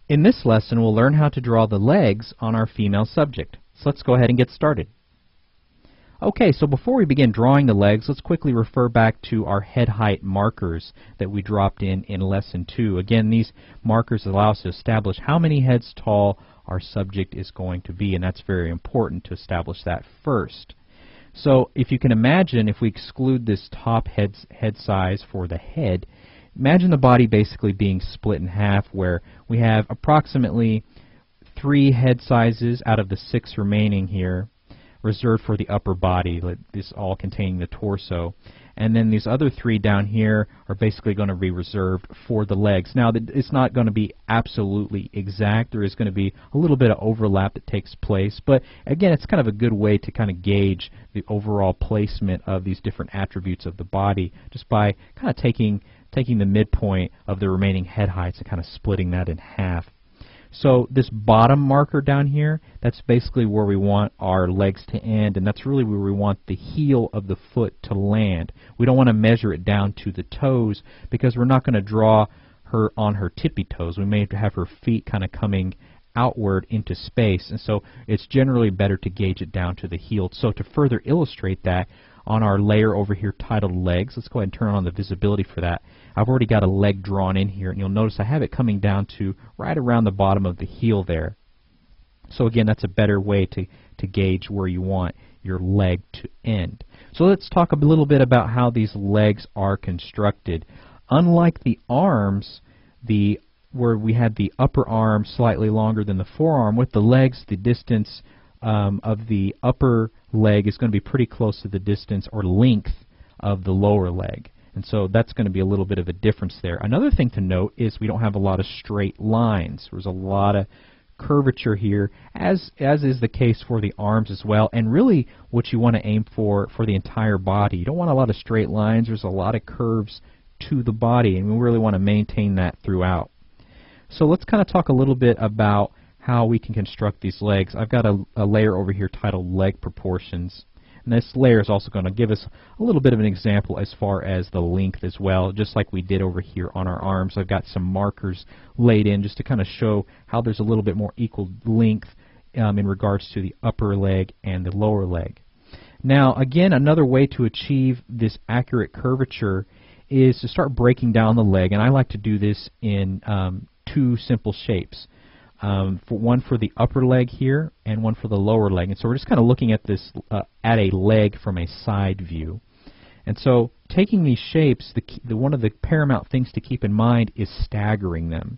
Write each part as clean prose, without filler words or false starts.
In this lesson, we'll learn how to draw the legs on our female subject. So let's go ahead and get started. Okay, so before we begin drawing the legs, let's quickly refer back to our head height markers that we dropped in Lesson 2. Again, these markers allow us to establish how many heads tall our subject is going to be, and that's very important to establish that first. So if you can imagine, if we exclude this top head size for the head, imagine the body basically being split in half, where we have approximately 3 head sizes out of the 6 remaining here reserved for the upper body, this all containing the torso. And then these other 3 down here are basically going to be reserved for the legs. Now, it's not going to be absolutely exact. There is going to be a little bit of overlap that takes place. But again, it's kind of a good way to kind of gauge the overall placement of these different attributes of the body just by kind of taking the midpoint of the remaining head heights and kind of splitting that in half. So this bottom marker down here, that's basically where we want our legs to end, and that's really where we want the heel of the foot to land. We don't want to measure it down to the toes because we're not going to draw her on her tippy toes. We may have to have her feet kind of coming outward into space, and so it's generally better to gauge it down to the heel. So to further illustrate that, on our layer over here titled legs, let's go ahead and turn on the visibility for that. I've already got a leg drawn in here, and you'll notice I have it coming down to right around the bottom of the heel there. So again, that's a better way to gauge where you want your leg to end. So let's talk a little bit about how these legs are constructed. Unlike the arms, where we had the upper arm slightly longer than the forearm, with the legs, the distance of the upper leg is going to be pretty close to the distance or length of the lower leg. And so that's going to be a little bit of a difference there. Another thing to note is we don't have a lot of straight lines. There's a lot of curvature here, as is the case for the arms as well, and really what you want to aim for the entire body. You don't want a lot of straight lines. There's a lot of curves to the body, and we really want to maintain that throughout. So let's kind of talk a little bit about how we can construct these legs. I've got a layer over here titled Leg Proportions. And this layer is also going to give us a little bit of an example as far as the length as well, just like we did over here on our arms. I've got some markers laid in just to kind of show how there's a little bit more equal length in regards to the upper leg and the lower leg. Now, again, another way to achieve this accurate curvature is to start breaking down the leg, and I like to do this in 2 simple shapes. One for the upper leg here and one for the lower leg. And so we're just kind of looking at this at a leg from a side view. And so taking these shapes, one of the paramount things to keep in mind is staggering them.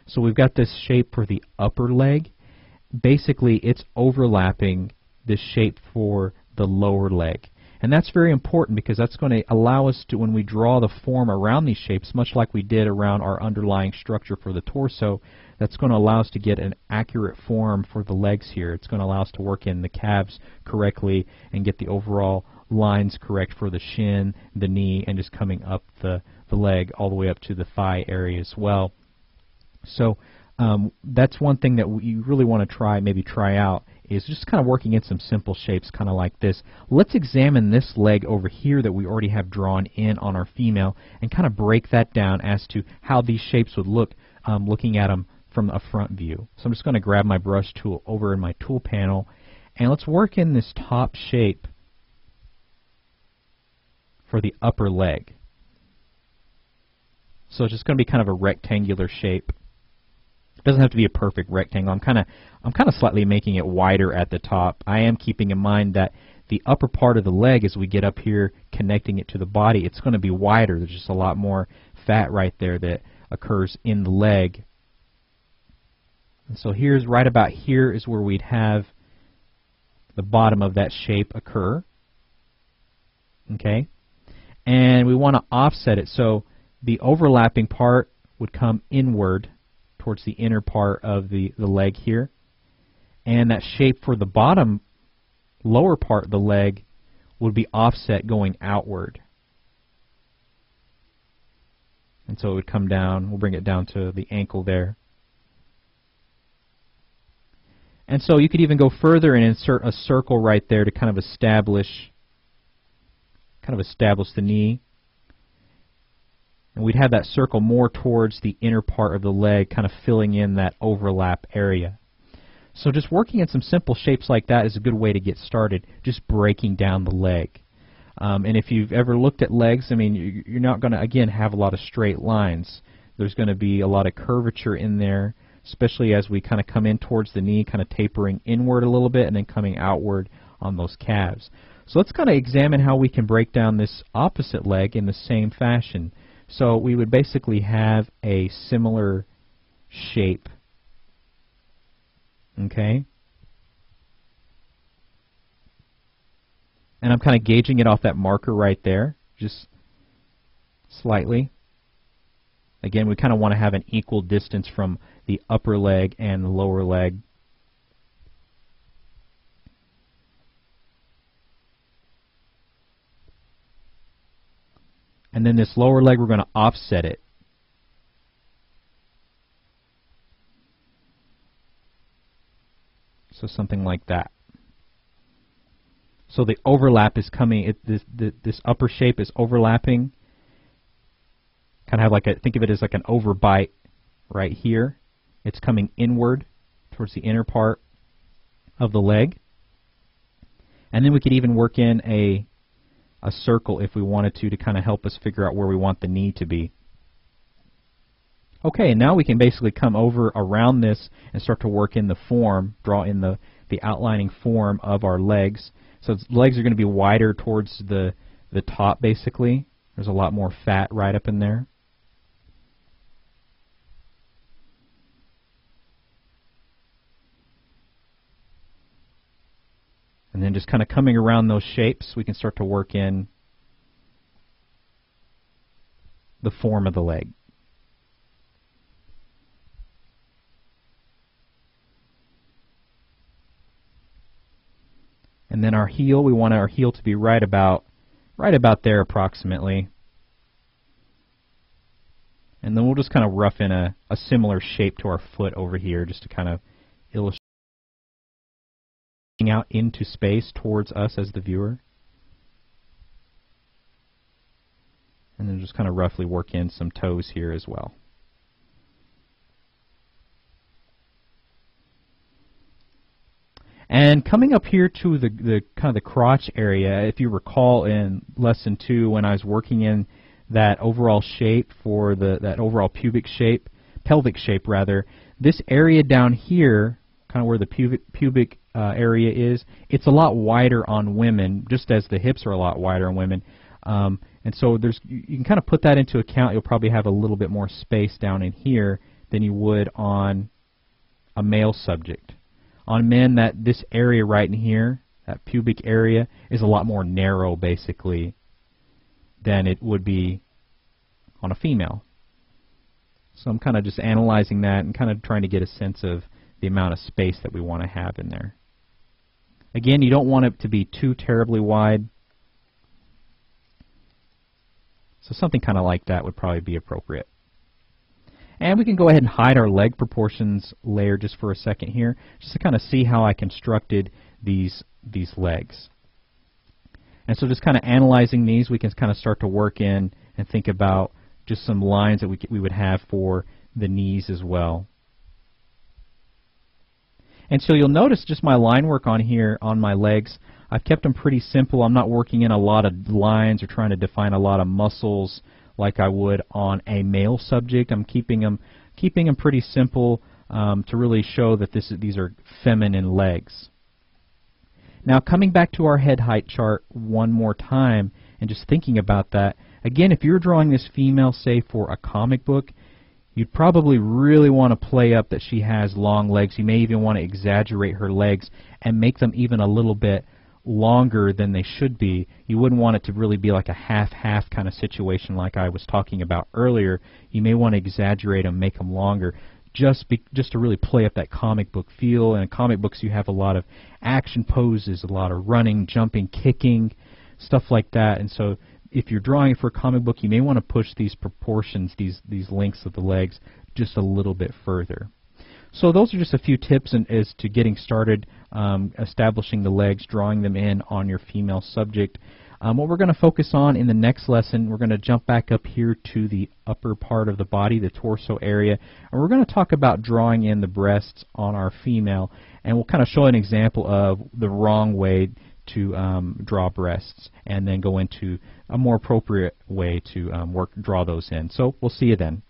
So we've got this shape for the upper leg. Basically, it's overlapping this shape for the lower leg. And that's very important because that's going to allow us to, when we draw the form around these shapes, much like we did around our underlying structure for the torso, that's going to allow us to get an accurate form for the legs here. It's going to allow us to work in the calves correctly and get the overall lines correct for the shin, the knee, and just coming up the leg all the way up to the thigh area as well. So that's one thing that you really want to maybe try out, is just kind of working in some simple shapes kind of like this. Let's examine this leg over here that we already have drawn in on our female and kind of break that down as to how these shapes would look looking at them from a front view. So I'm just going to grab my brush tool over in my tool panel, and let's work in this top shape for the upper leg. So it's just going to be kind of a rectangular shape. It doesn't have to be a perfect rectangle. I'm kind of slightly making it wider at the top. I am keeping in mind that the upper part of the leg, as we get up here connecting it to the body, it's going to be wider. There's just a lot more fat right there that occurs in the leg. And so right about here is where we'd have the bottom of that shape occur. Okay? And we want to offset it. So the overlapping part would come inward towards the inner part of the leg here. And that shape for the bottom, lower part of the leg would be offset going outward. And so it would come down. We'll bring it down to the ankle there. And so you could even go further and insert a circle right there to kind of establish the knee. And we'd have that circle more towards the inner part of the leg, kind of filling in that overlap area. So just working in some simple shapes like that is a good way to get started, just breaking down the leg. And if you've ever looked at legs, I mean, you're not going to, again, have a lot of straight lines. There's going to be a lot of curvature in there, especially as we kind of come in towards the knee, kind of tapering inward a little bit and then coming outward on those calves. So let's kind of examine how we can break down this opposite leg in the same fashion. So we would basically have a similar shape. Okay? And I'm kind of gauging it off that marker right there, just slightly. Again, we kind of want to have an equal distance from the upper leg and the lower leg. And then this lower leg, we're going to offset it. So something like that. So the overlap is coming, this upper shape is overlapping. Kind of have like a, think of it as like an overbite right here. It's coming inward towards the inner part of the leg. And then we could even work in a circle if we wanted to kind of help us figure out where we want the knee to be. Okay, now we can basically come over around this and start to work in the form, draw in the outlining form of our legs. So the legs are going to be wider towards the top basically. There's a lot more fat right up in there. And then just kind of coming around those shapes, we can start to work in the form of the leg. And then our heel, we want our heel to be right about there approximately. And then we'll just kind of rough in a similar shape to our foot over here just to kind of illustrate out into space towards us as the viewer. And then just kind of roughly work in some toes here as well. And coming up here to the kind of the crotch area, if you recall in lesson 2 when I was working in that overall shape for that overall pelvic shape rather, this area down here, kind of where the pubic area is, it's a lot wider on women, just as the hips are a lot wider on women. And so you can kind of put that into account. You'll probably have a little bit more space down in here than you would on a male subject. On men, this area right in here, that pubic area, is a lot more narrow basically than it would be on a female. So I'm kind of just analyzing that and kind of trying to get a sense of the amount of space that we want to have in there. Again, you don't want it to be too terribly wide. So something kind of like that would probably be appropriate. And we can go ahead and hide our leg proportions layer just for a second here, just to kind of see how I constructed these legs. And so just kind of analyzing these, we can kind of start to work in and think about just some lines that we would have for the knees as well. And so you'll notice just my line work on here on my legs, I've kept them pretty simple. I'm not working in a lot of lines or trying to define a lot of muscles like I would on a male subject. I'm keeping them pretty simple to really show that these are feminine legs. Now coming back to our head height chart one more time and just thinking about that, again, if you're drawing this female, say for a comic book, you'd probably really want to play up that she has long legs. You may even want to exaggerate her legs and make them even a little bit longer than they should be. You wouldn't want it to really be like a half-half kind of situation like I was talking about earlier. You may want to exaggerate them, make them longer, just to really play up that comic book feel. And in comic books you have a lot of action poses, a lot of running, jumping, kicking, stuff like that. And so if you're drawing it for a comic book, you may want to push these proportions, these lengths of the legs, just a little bit further. So those are just a few tips as to getting started establishing the legs, drawing them in on your female subject. What we're going to focus on in the next lesson, we're going to jump back up here to the upper part of the body, the torso area, and we're going to talk about drawing in the breasts on our female, and we'll kind of show an example of the wrong way to draw breasts, and then go into a more appropriate way to draw those in. So we'll see you then.